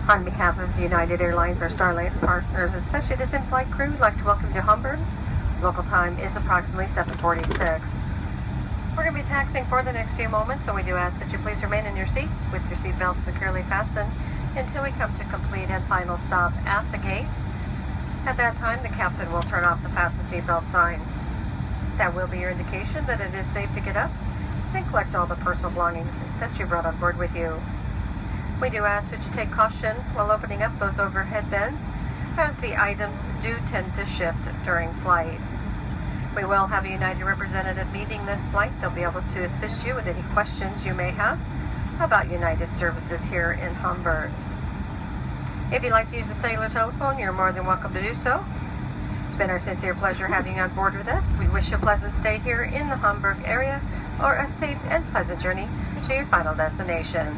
On behalf of United Airlines, our Starlines partners, especially this in-flight crew, we'd like to welcome you to Hamburg. Local time is approximately 7:46. We're going to be taxiing for the next few moments, so we do ask that you please remain in your seats with your seatbelts securely fastened until we come to complete and final stop at the gate. At that time, the captain will turn off the fasten seatbelt sign. That will be your indication that it is safe to get up and collect all the personal belongings that you brought on board with you. We do ask that you take caution while opening up those overhead bins, as the items do tend to shift during flight. We will have a United representative meeting this flight. They'll be able to assist you with any questions you may have about United services here in Hamburg. If you'd like to use a cellular telephone, you're more than welcome to do so. It's been our sincere pleasure having you on board with us. We wish you a pleasant stay here in the Hamburg area, or a safe and pleasant journey to your final destination.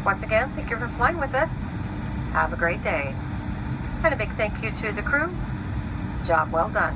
Once again, thank you for flying with us. Have a great day. And a big thank you to the crew. Job well done.